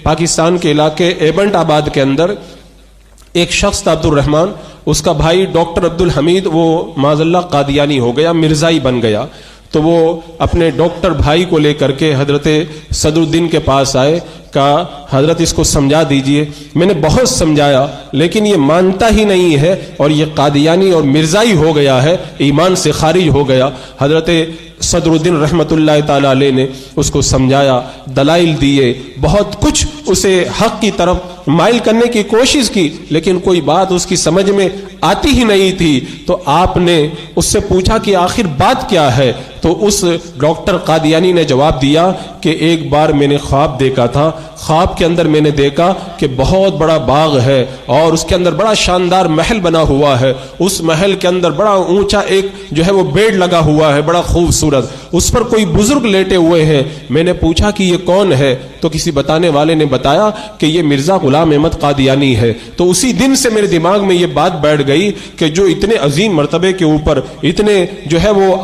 پاکستان کے علاقے ایبنٹ آباد کے اندر ایک شخص تھا عبدالرحمان، اس کا بھائی ڈاکٹر عبدالحمید وہ معاذ اللہ قادیانی ہو گیا، مرزائی بن گیا. تو وہ اپنے ڈاکٹر بھائی کو لے کر کے حضرت صدر الدین کے پاس آئے، کہا حضرت اس کو سمجھا دیجئے. میں نے بہت سمجھایا لیکن یہ مانتا ہی نہیں ہے اور یہ قادیانی اور مرزائی ہو گیا ہے، ایمان سے خارج ہو گیا. حضرت صدر الدین رحمت اللہ تعالی علیہ نے اس کو سمجھایا، دلائل دیے، بہت کچھ اسے حق کی طرف مائل کرنے کی کوشش کی، لیکن کوئی بات اس کی سمجھ میں آتی ہی نہیں تھی. تو آپ نے اس سے پوچھا کہ آخر بات کیا ہے؟ تو اس ڈاکٹر قادیانی نے جواب دیا کہ ایک بار میں نے خواب دیکھا تھا، خواب کے اندر میں نے دیکھا کہ بہت بڑا باغ ہے اور اس کے اندر بڑا شاندار محل بنا ہوا ہے. اس محل کے اندر بڑا اونچا ایک جو ہے وہ بیڈ لگا ہوا ہے، بڑا خوبصورت، اس پر کوئی بزرگ لیٹے ہوئے ہیں. میں نے پوچھا کہ یہ کون ہے؟ تو کسی بتانے والے نے بتایا کہ یہ مرزا غلام احمد قادیانی ہے. تو اسی دن سے میرے دماغ میں یہ بات بیٹھ گئی کہ جو اتنے عظیم مرتبے کے اوپر، اتنے جو ہے وہ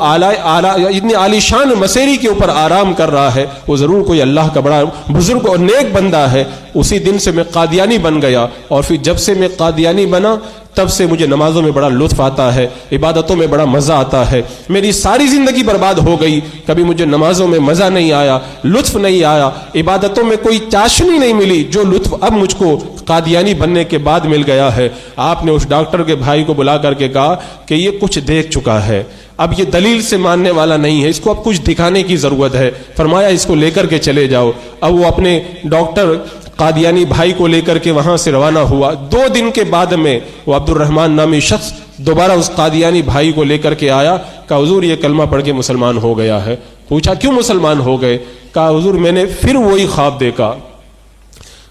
اتنی عالی شان مسیری کے اوپر آرام کر رہا ہے، وہ ضرور کوئی اللہ کا بڑا بزرگ اور نیک بندہ ہے. اسی دن سے میں قادیانی بن گیا، اور پھر جب سے میں قادیانی بنا تب سے مجھے نمازوں میں بڑا لطف آتا ہے، عبادتوں میں بڑا مزہ آتا ہے. میری ساری زندگی برباد ہو گئی، کبھی مجھے نمازوں میں مزہ نہیں آیا، لطف نہیں آیا، عبادتوں میں کوئی چاشنی نہیں ملی جو لطف اب مجھ کو قادیانی بننے کے بعد مل گیا ہے. آپ نے اس ڈاکٹر کے بھائی کو بلا کر کے کہا کہ یہ کچھ دیکھ چکا ہے، اب یہ دلیل سے ماننے والا نہیں ہے، اس کو اب کچھ دکھانے کی ضرورت ہے. فرمایا اس کو لے کر کے چلے جاؤ. اب وہ اپنے ڈاکٹر قادیانی بھائی کو لے کر کے وہاں سے روانہ ہوا. 2 دن کے بعد میں وہ عبدالرحمان نامی شخص دوبارہ اس قادیانی بھائی کو لے کر کے آیا. کہا حضور یہ کلمہ پڑھ کے مسلمان ہو گیا ہے. پوچھا کیوں مسلمان ہو گئے؟ کہا حضور میں نے پھر وہی خواب دیکھا.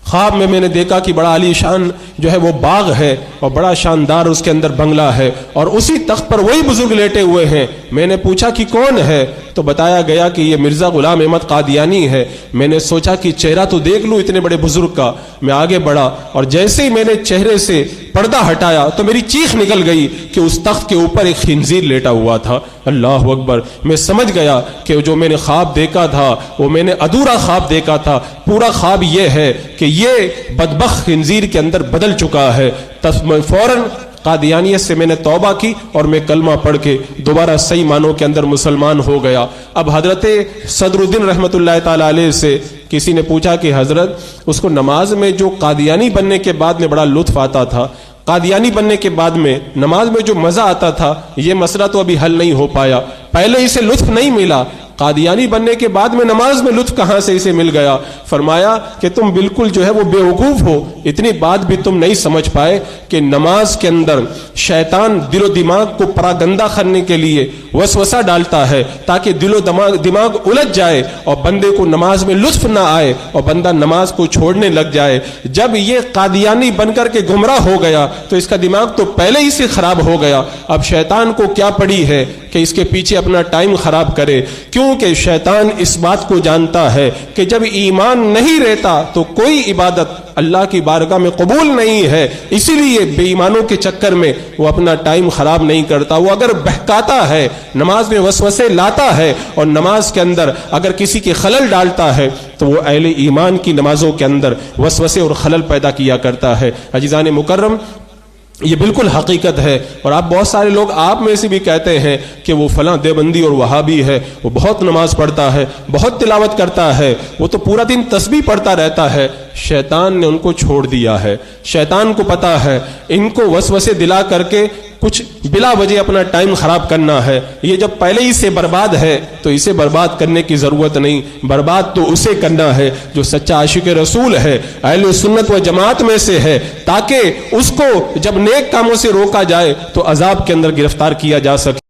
خواب میں نے دیکھا کہ بڑا عالی شان جو ہے وہ باغ ہے اور بڑا شاندار اس کے اندر بنگلہ ہے، اور اسی تخت پر وہی بزرگ لیٹے ہوئے ہیں. میں نے پوچھا کہ کون ہے؟ تو بتایا گیا کہ یہ مرزا غلام احمد قادیانی ہے. میں نے سوچا کہ چہرہ تو دیکھ لوں اتنے بڑے بزرگ کا. میں آگے بڑھا اور جیسے ہی میں نے چہرے سے پردہ ہٹایا تو میری چیخ نکل گئی کہ اس تخت کے اوپر ایک خنزیر لیٹا ہوا تھا. اللہ اکبر! میں سمجھ گیا کہ جو میں نے خواب دیکھا تھا وہ میں نے ادھورا خواب دیکھا تھا. پورا خواب یہ ہے کہ یہ بدبخت خنزیر کے اندر بدل چکا ہے. فوراً قادیانیت سے میں نے توبہ کی اور میں کلمہ پڑھ کے دوبارہ صحیح معنوں کے اندر مسلمان ہو گیا. اب حضرت صدر الدین رحمت اللہ تعالی علیہ سے کسی نے پوچھا کہ حضرت اس کو نماز میں جو قادیانی بننے کے بعد میں بڑا لطف آتا تھا، قادیانی بننے کے بعد میں نماز میں جو مزہ آتا تھا، یہ مسئلہ تو ابھی حل نہیں ہو پایا. پہلے اسے لطف نہیں ملا، قادیانی بننے کے بعد میں نماز میں لطف کہاں سے اسے مل گیا؟ فرمایا کہ تم بالکل جو ہے وہ بیوقوف ہو، اتنی بات بھی تم نہیں سمجھ پائے کہ نماز کے اندر شیطان دل و دماغ کو پراگندہ کرنے کے لیے وسوسہ ڈالتا ہے تاکہ دل و دماغ الجھ جائے اور بندے کو نماز میں لطف نہ آئے اور بندہ نماز کو چھوڑنے لگ جائے. جب یہ قادیانی بن کر کے گمراہ ہو گیا تو اس کا دماغ تو پہلے ہی سے خراب ہو گیا. اب شیطان کو کیا پڑی ہے کہ اس کے پیچھے اپنا ٹائم خراب کرے؟ کیونکہ شیطان اس بات کو جانتا ہے کہ جب ایمان نہیں رہتا تو کوئی عبادت اللہ کی بارگاہ میں قبول نہیں ہے. اسی لیے بے ایمانوں کے چکر میں وہ اپنا ٹائم خراب نہیں کرتا. وہ اگر بہکاتا ہے، نماز میں وسوسے لاتا ہے اور نماز کے اندر اگر کسی کی خلل ڈالتا ہے تو وہ اہل ایمان کی نمازوں کے اندر وسوسے اور خلل پیدا کیا کرتا ہے. عزیزان مکرم، یہ بالکل حقیقت ہے. اور آپ بہت سارے لوگ آپ میں سے بھی کہتے ہیں کہ وہ فلاں دیوبندی اور وہابی ہے، وہ بہت نماز پڑھتا ہے، بہت تلاوت کرتا ہے، وہ تو پورا دن تسبیح پڑھتا رہتا ہے. شیطان نے ان کو چھوڑ دیا ہے. شیطان کو پتا ہے ان کو وسوسے دلا کر کے کچھ بلا وجہ اپنا ٹائم خراب کرنا ہے. یہ جب پہلے ہی سے برباد ہے تو اسے برباد کرنے کی ضرورت نہیں. برباد تو اسے کرنا ہے جو سچا عاشق رسول ہے، اہل سنت و جماعت میں سے ہے، تاکہ اس کو جب نیک کاموں سے روکا جائے تو عذاب کے اندر گرفتار کیا جا سکے.